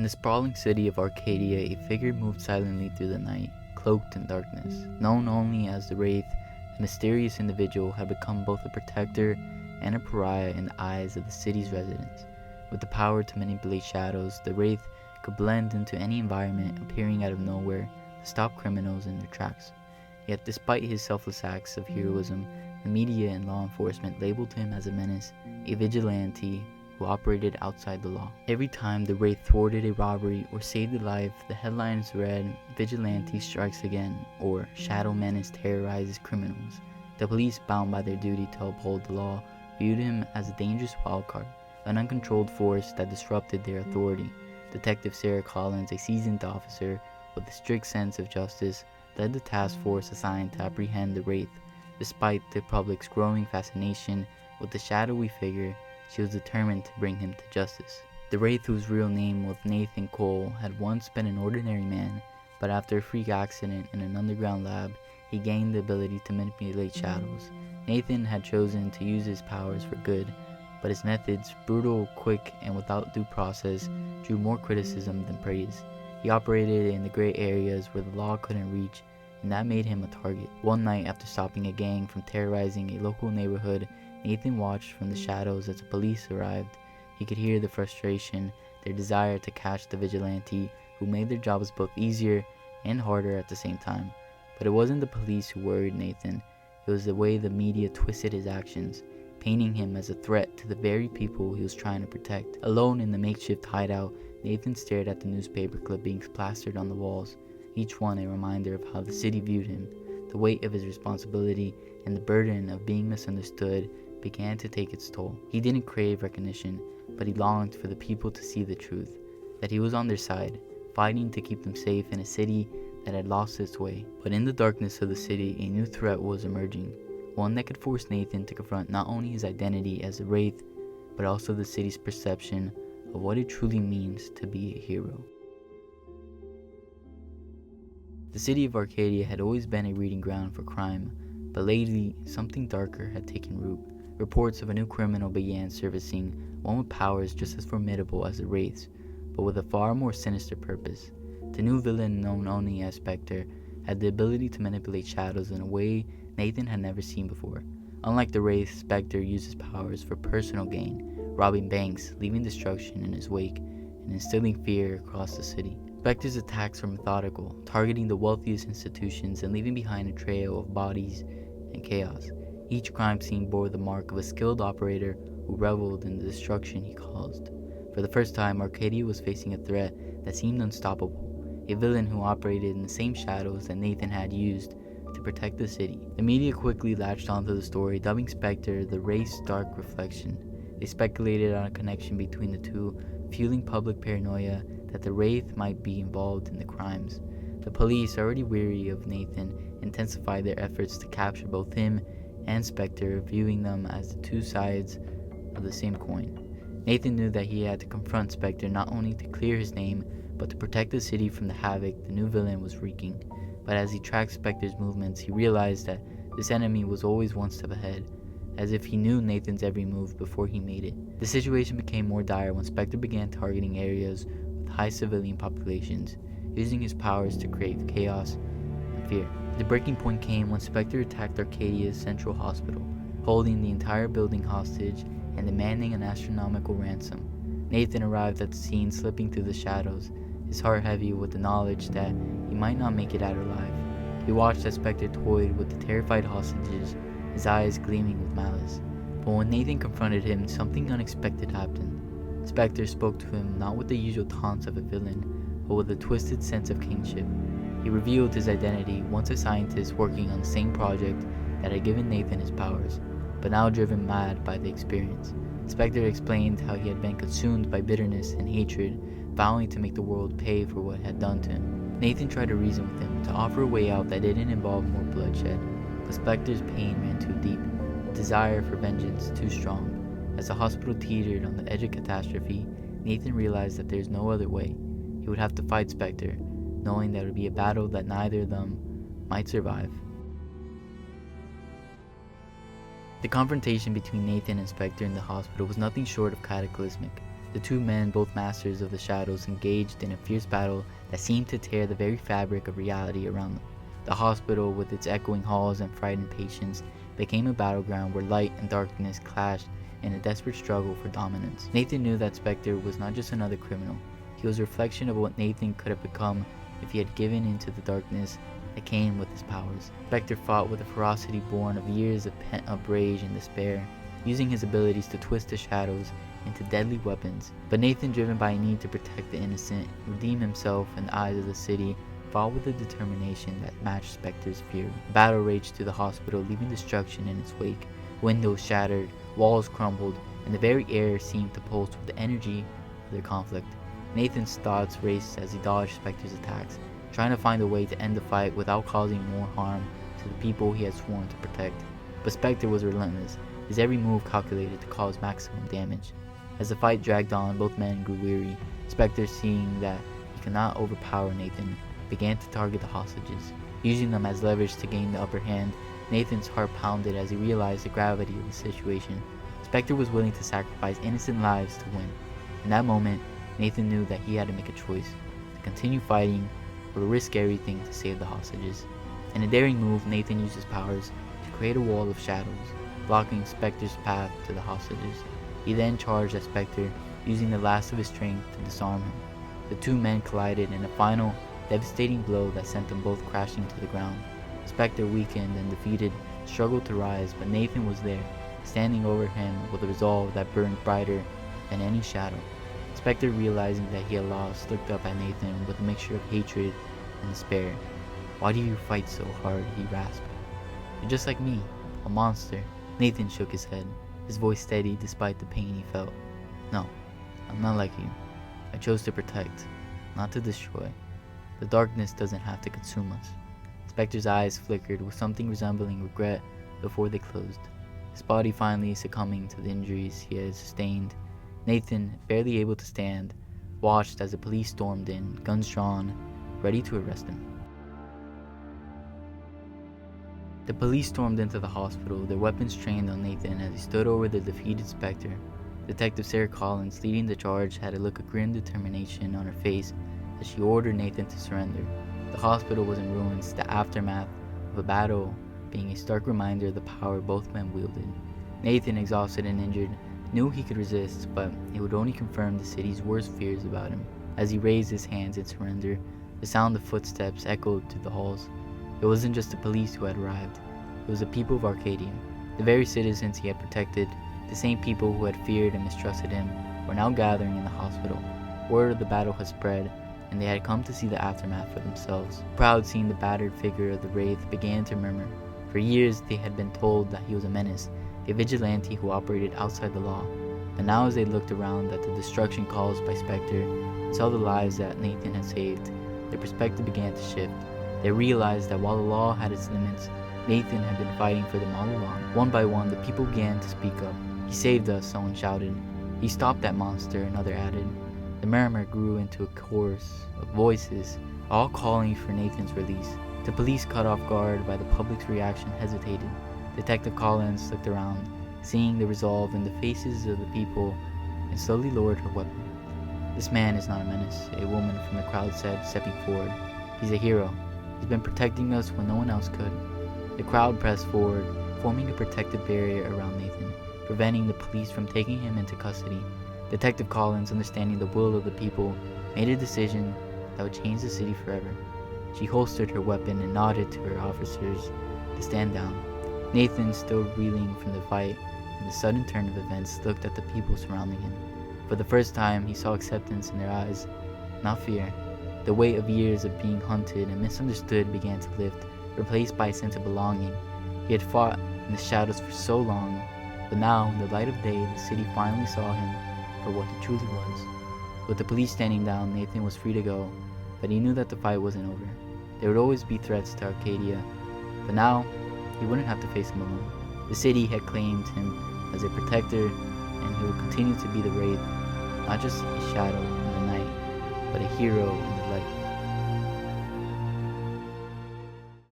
In the sprawling city of Arcadia, a figure moved silently through the night, cloaked in darkness. Known only as the Wraith, the mysterious individual had become both a protector and a pariah in the eyes of the city's residents. With the power to manipulate shadows, the Wraith could blend into any environment, appearing out of nowhere to stop criminals in their tracks. Yet despite his selfless acts of heroism, the media and law enforcement labeled him as a menace, a vigilante who operated outside the law. Every time the Wraith thwarted a robbery or saved a life, the headlines read, "Vigilante strikes again," or "Shadow Menace terrorizes criminals." The police, bound by their duty to uphold the law, viewed him as a dangerous wildcard, an uncontrolled force that disrupted their authority. Detective Sarah Collins, a seasoned officer with a strict sense of justice, led the task force assigned to apprehend the Wraith. Despite the public's growing fascination with the shadowy figure, she was determined to bring him to justice. The Wraith, whose real name was Nathan Cole, had once been an ordinary man, but after a freak accident in an underground lab, he gained the ability to manipulate shadows. Nathan had chosen to use his powers for good, but his methods, brutal, quick, and without due process, drew more criticism than praise. He operated in the gray areas where the law couldn't reach, and that made him a target. One night, after stopping a gang from terrorizing a local neighborhood, Nathan watched from the shadows as the police arrived. He could hear the frustration, their desire to catch the vigilante, who made their jobs both easier and harder at the same time. But it wasn't the police who worried Nathan, it was the way the media twisted his actions, painting him as a threat to the very people he was trying to protect. Alone in the makeshift hideout, Nathan stared at the newspaper clippings plastered on the walls, each one a reminder of how the city viewed him. The weight of his responsibility and the burden of being misunderstood began to take its toll. He didn't crave recognition, but he longed for the people to see the truth, that he was on their side, fighting to keep them safe in a city that had lost its way. But in the darkness of the city, a new threat was emerging, one that could force Nathan to confront not only his identity as a Wraith, but also the city's perception of what it truly means to be a hero. The city of Arcadia had always been a breeding ground for crime, but lately something darker had taken root. Reports of a new criminal began surfacing, one with powers just as formidable as the Wraiths, but with a far more sinister purpose. The new villain, known only as SPECTER, had the ability to manipulate shadows in a way Nathan had never seen before. Unlike the Wraith, SPECTER uses powers for personal gain, robbing banks, leaving destruction in his wake, and instilling fear across the city. SPECTER's attacks were methodical, targeting the wealthiest institutions and leaving behind a trail of bodies and chaos. Each crime scene bore the mark of a skilled operator who reveled in the destruction he caused. For the first time, Arcadia was facing a threat that seemed unstoppable, a villain who operated in the same shadows that Nathan had used to protect the city. The media quickly latched onto the story, dubbing SPECTER the Wraith's dark reflection. They speculated on a connection between the two, fueling public paranoia that the Wraith might be involved in the crimes. The police, already weary of Nathan, intensified their efforts to capture both him and SPECTER, viewing them as the two sides of the same coin. Nathan knew that he had to confront SPECTER not only to clear his name, but to protect the city from the havoc the new villain was wreaking. But as he tracked SPECTER's movements, he realized that this enemy was always one step ahead, as if he knew Nathan's every move before he made it. The situation became more dire when SPECTER began targeting areas with high civilian populations, using his powers to create chaos and fear. The breaking point came when SPECTER attacked Arcadia's central hospital, holding the entire building hostage and demanding an astronomical ransom. Nathan arrived at the scene, slipping through the shadows, his heart heavy with the knowledge that he might not make it out alive. He watched as SPECTER toyed with the terrified hostages, his eyes gleaming with malice. But when Nathan confronted him, something unexpected happened. SPECTER spoke to him not with the usual taunts of a villain, but with a twisted sense of kingship. He revealed his identity, once a scientist working on the same project that had given Nathan his powers, but now driven mad by the experience. SPECTER explained how he had been consumed by bitterness and hatred, vowing to make the world pay for what it had done to him. Nathan tried to reason with him, to offer a way out that didn't involve more bloodshed, but SPECTER's pain ran too deep, the desire for vengeance too strong. As the hospital teetered on the edge of catastrophe, Nathan realized that there's no other way. He would have to fight SPECTER, knowing that it would be a battle that neither of them might survive. The confrontation between Nathan and SPECTER in the hospital was nothing short of cataclysmic. The two men, both masters of the shadows, engaged in a fierce battle that seemed to tear the very fabric of reality around them. The hospital, with its echoing halls and frightened patients, became a battleground where light and darkness clashed in a desperate struggle for dominance. Nathan knew that Spectre was not just another criminal. He was a reflection of what Nathan could have become if he had given into the darkness that came with his powers. Spectre fought with a ferocity born of years of pent-up rage and despair, using his abilities to twist the shadows into deadly weapons. But Nathan, driven by a need to protect the innocent, redeem himself in the eyes of the city, fought with a determination that matched Spectre's fury. The battle raged through the hospital, leaving destruction in its wake. Windows shattered, walls crumbled, and the very air seemed to pulse with the energy of their conflict. Nathan's thoughts raced as he dodged Spectre's attacks, trying to find a way to end the fight without causing more harm to the people he had sworn to protect. But Spectre was relentless, his every move calculated to cause maximum damage. As the fight dragged on, both men grew weary. Spectre, seeing that he could not overpower Nathan, began to target the hostages. Using them as leverage to gain the upper hand, Nathan's heart pounded as he realized the gravity of the situation. Spectre was willing to sacrifice innocent lives to win. In that moment, Nathan knew that he had to make a choice: to continue fighting or to risk everything to save the hostages. In a daring move, Nathan used his powers to create a wall of shadows, blocking Spectre's path to the hostages. He then charged at Spectre, using the last of his strength to disarm him. The two men collided in a final, devastating blow that sent them both crashing to the ground. Spectre, weakened and defeated, struggled to rise, but Nathan was there, standing over him with a resolve that burned brighter than any shadow. Spectre, realizing that he had lost, looked up at Nathan with a mixture of hatred and despair. "Why do you fight so hard?" he rasped. "You're just like me, a monster." Nathan shook his head, his voice steady despite the pain he felt. "No, I'm not like you. I chose to protect, not to destroy. The darkness doesn't have to consume us." Spectre's eyes flickered with something resembling regret before they closed, his body finally succumbing to the injuries he had sustained. Nathan, barely able to stand, watched as the police stormed in, guns drawn, ready to arrest him. The police stormed into the hospital, their weapons trained on Nathan as he stood over the defeated Spectre. Detective Sarah Collins, leading the charge, had a look of grim determination on her face as she ordered Nathan to surrender. The hospital was in ruins, the aftermath of a battle being a stark reminder of the power both men wielded. Nathan, exhausted and injured, knew he could resist, but it would only confirm the city's worst fears about him. As he raised his hands in surrender, the sound of footsteps echoed through the halls. It wasn't just the police who had arrived, it was the people of Arcadia. The very citizens he had protected, the same people who had feared and mistrusted him, were now gathering in the hospital. Word of the battle had spread, and they had come to see the aftermath for themselves. Proud, seeing the battered figure of the Wraith, began to murmur. For years they had been told that he was a menace, a vigilante who operated outside the law. But now, as they looked around at the destruction caused by Spectre and saw the lives that Nathan had saved, their perspective began to shift. They realized that while the law had its limits, Nathan had been fighting for them all along. One by one, the people began to speak up. "He saved us," someone shouted. "He stopped that monster," another added. The murmur grew into a chorus of voices, all calling for Nathan's release. The police, caught off guard by the public's reaction, hesitated. Detective Collins looked around, seeing the resolve in the faces of the people, and slowly lowered her weapon. "This man is not a menace," a woman from the crowd said, stepping forward. "He's a hero. He's been protecting us when no one else could." The crowd pressed forward, forming a protective barrier around Nathan, preventing the police from taking him into custody. Detective Collins, understanding the will of the people, made a decision that would change the city forever. She holstered her weapon and nodded to her officers to stand down. Nathan, still reeling from the fight and the sudden turn of events, looked at the people surrounding him. For the first time, he saw acceptance in their eyes, not fear. The weight of years of being hunted and misunderstood began to lift, replaced by a sense of belonging. He had fought in the shadows for so long, but now, in the light of day, the city finally saw him for what he truly was. With the police standing down, Nathan was free to go, but he knew that the fight wasn't over. There would always be threats to Arcadia, but now, he wouldn't have to face them alone. The city had claimed him as a protector, and he would continue to be the Wraith, not just a shadow in the night, but a hero in the